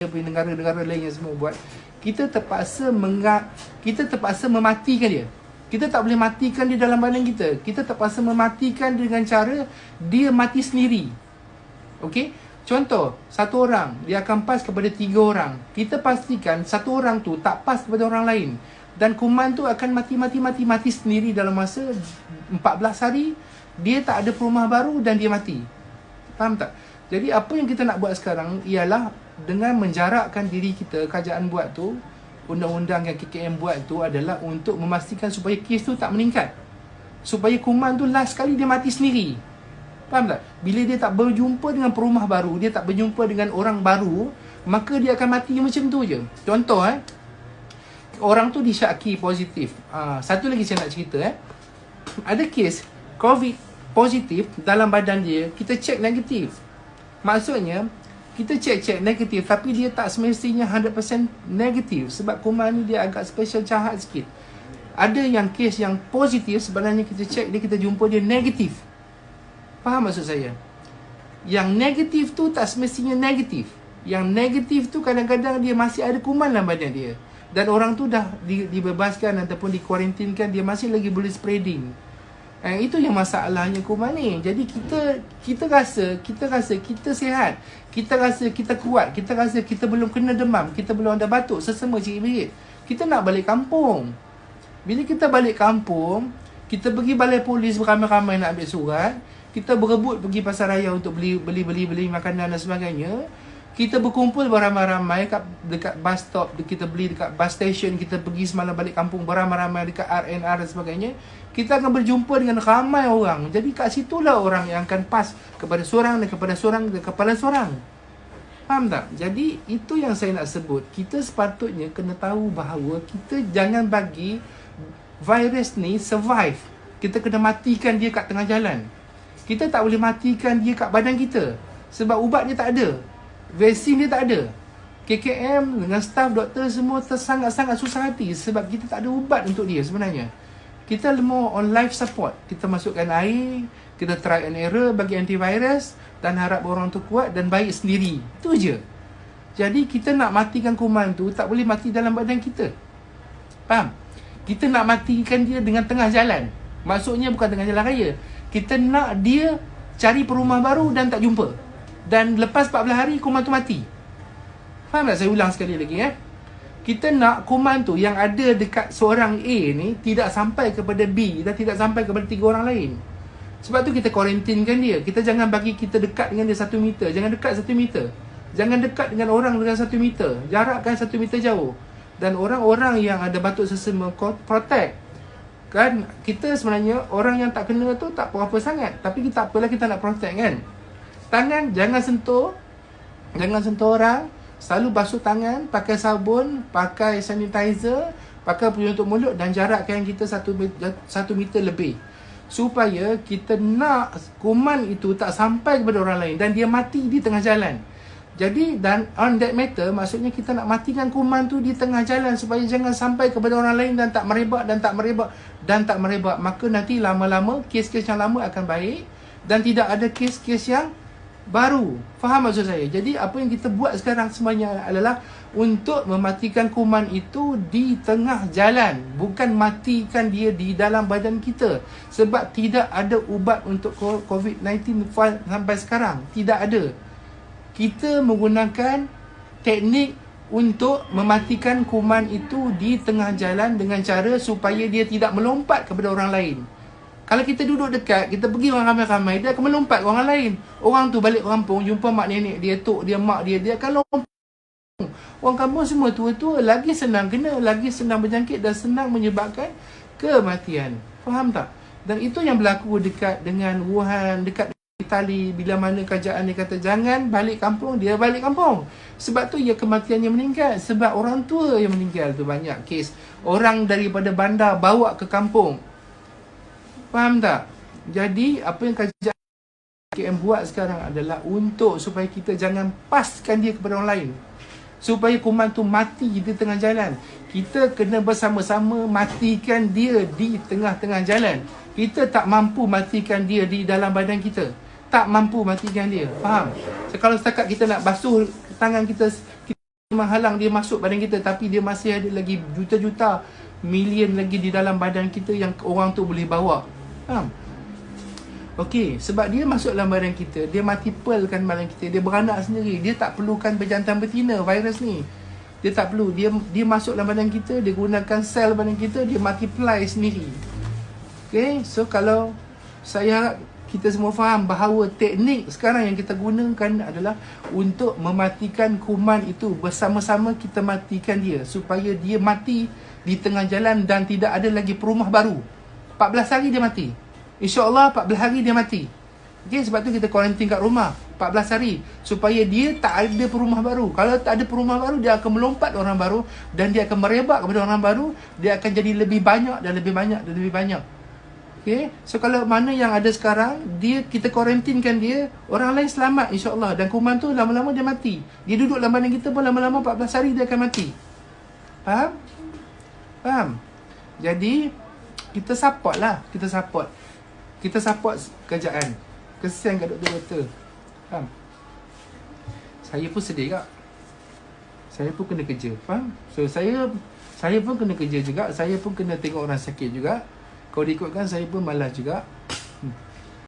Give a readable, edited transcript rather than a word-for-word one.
seperti negara-negara lain yang semua buat, kita terpaksa mematikan dia. Kita tak boleh matikan dia dalam badan kita. Kita terpaksa mematikan dengan cara dia mati sendiri. Okey? Contoh, satu orang dia akan pas kepada 3 orang. Kita pastikan satu orang tu tak pas kepada orang lain. Dan kuman tu akan mati sendiri dalam masa 14 hari. Dia tak ada perumah baru dan dia mati. Faham tak? Jadi apa yang kita nak buat sekarang ialah dengan menjarakkan diri kita, kerajaan buat tu, undang-undang yang KKM buat tu adalah untuk memastikan supaya kes tu tak meningkat. Supaya kuman tu last sekali dia mati sendiri. Faham tak? Bila dia tak berjumpa dengan perumah baru, dia tak berjumpa dengan orang baru, maka dia akan mati macam tu je. Contoh orang tu disyaki positif. Satu lagi saya nak cerita ada kes COVID positif dalam badan dia, kita cek negatif. Maksudnya kita cek negatif, tapi dia tak semestinya 100% negatif. Sebab kuman ni dia agak special jahat sikit. Ada yang kes yang positif, sebenarnya kita cek dia, kita jumpa dia negatif. Faham maksud saya? Yang negatif tu tak semestinya negatif. Yang negatif tu kadang-kadang dia masih ada kuman dalam badan dia. Dan orang tu dah dibebaskan ataupun dikuarantinkan, dia masih lagi boleh spreading. Itu yang masalahnya kuman ni. Jadi kita rasa kita sihat, kita rasa kita kuat, kita rasa kita belum kena demam, kita belum ada batuk, sesama cirit-berit. Kita nak balik kampung. Bila kita balik kampung, kita pergi balai polis beramai-ramai nak ambil surat, kita berebut pergi pasar raya untuk beli makanan dan sebagainya. Kita berkumpul beramai-ramai dekat bus stop, kita beli dekat bus station, kita pergi semalam balik kampung beramai-ramai dekat RNR dan sebagainya. Kita akan berjumpa dengan ramai orang. Jadi kat situlah orang yang akan pas kepada seorang dan kepada seorang dan kepada seorang. Faham tak? Jadi itu yang saya nak sebut. Kita sepatutnya kena tahu bahawa kita jangan bagi virus ni survive. Kita kena matikan dia kat tengah jalan. Kita tak boleh matikan dia kat badan kita. Sebab ubat dia tak ada. Vaksin dia tak ada. KKM dengan staff doktor semua sangat-sangat susah hati sebab kita tak ada ubat untuk dia sebenarnya. Kita more on life support. Kita masukkan air, kita try and error bagi antivirus dan harap orang tu kuat dan baik sendiri. Itu je. Jadi kita nak matikan kuman tu tak boleh mati dalam badan kita. Faham? Kita nak matikan dia dengan tengah jalan. Maksudnya bukan tengah jalan raya. Kita nak dia cari perumah baru dan tak jumpa. Dan lepas 14 hari kuman tu mati. Faham tak? Saya ulang sekali lagi Kita nak kuman tu yang ada dekat seorang A ni tidak sampai kepada B dan tidak sampai kepada 3 orang lain. Sebab tu kita kuarantinkan dia. Kita jangan bagi kita dekat dengan dia 1 meter. Jangan dekat 1 meter. Jangan dekat dengan orang dengan 1 meter. Jarakkan 1 meter jauh. Dan orang-orang yang ada batuk sesama protect. Kan kita sebenarnya orang yang tak kena tu tak apa-apa sangat. Tapi kita apalah kita nak protect kan. Tangan jangan sentuh. Jangan sentuh orang. Selalu basuh tangan, pakai sabun, pakai sanitizer, pakai penutup mulut dan jarakkan kita 1 meter lebih. Supaya kita nak kuman itu tak sampai kepada orang lain dan dia mati di tengah jalan. Jadi dan on that matter, maksudnya kita nak matikan kuman tu di tengah jalan supaya jangan sampai kepada orang lain dan tak merebak dan tak merebak dan tak merebak. Maka nanti lama-lama kes-kes yang lama akan baik dan tidak ada kes-kes yang baru. Faham maksud saya? Jadi apa yang kita buat sekarang semuanya adalah untuk mematikan kuman itu di tengah jalan, bukan matikan dia di dalam badan kita. Sebab tidak ada ubat untuk COVID-19 sampai sekarang. Tidak ada. Kita menggunakan teknik untuk mematikan kuman itu di tengah jalan dengan cara supaya dia tidak melompat kepada orang lain. Kalau kita duduk dekat, kita pergi orang ramai-ramai, dia akan melompat ke orang lain. Orang tu balik kampung, jumpa mak nenek dia, tok dia, mak dia, dia akan lompat. Orang kampung semua tua-tua, lagi senang kena, lagi senang berjangkit dan senang menyebabkan kematian. Faham tak? Dan itu yang berlaku dekat dengan Wuhan, dekat Itali. Bila mana kerajaan dia kata jangan balik kampung, dia balik kampung. Sebab tu ya kematiannya meninggal. Sebab orang tua yang meninggal tu banyak kes. Orang daripada bandar bawa ke kampung. Faham tak? Jadi apa yang kerajaan KM buat sekarang adalah untuk supaya kita jangan paskan dia kepada orang lain. Supaya kuman tu mati di tengah jalan. Kita kena bersama-sama matikan dia di tengah-tengah jalan. Kita tak mampu matikan dia di dalam badan kita. Tak mampu matikan dia. Faham? So, kalau setakat kita nak basuh tangan kita menghalang dia masuk badan kita, tapi dia masih ada lagi juta-juta, million lagi di dalam badan kita yang orang tu boleh bawa. Faham? Okey, sebab dia masuk dalam badan kita, dia multiplekan badan kita, dia beranak sendiri. Dia tak perlukan berjantan betina, virus ni. Dia tak perlu. Dia masuk dalam badan kita, dia gunakan sel badan kita, dia multiply sendiri. Okey, so kalau saya harap kita semua faham bahawa teknik sekarang yang kita gunakan adalah untuk mematikan kuman itu. Bersama-sama kita matikan dia supaya dia mati di tengah jalan dan tidak ada lagi perumah baru. 14 hari dia mati. InsyaAllah 14 hari dia mati. Okay, sebab tu kita kuarantin kat rumah 14 hari supaya dia tak ada perumah baru. Kalau tak ada perumah baru, dia akan melompat orang baru dan dia akan merebak kepada orang baru. Dia akan jadi lebih banyak dan lebih banyak dan lebih banyak. Okay, so kalau mana yang ada sekarang, kita kuarantinkan dia, orang lain selamat insyaAllah. Dan kuman tu lama-lama dia mati. Dia duduk dalam badan kita pun lama-lama 14 hari dia akan mati. Faham? Faham? Jadi kita support lah. Kita support kerajaan. Kesian kat doktor-doktor. Faham? Saya pun sedih kak. Saya pun kena kerja. Faham? So saya pun kena kerja juga. Saya pun kena tengok orang sakit juga. Kalau diikutkan saya pun malas juga.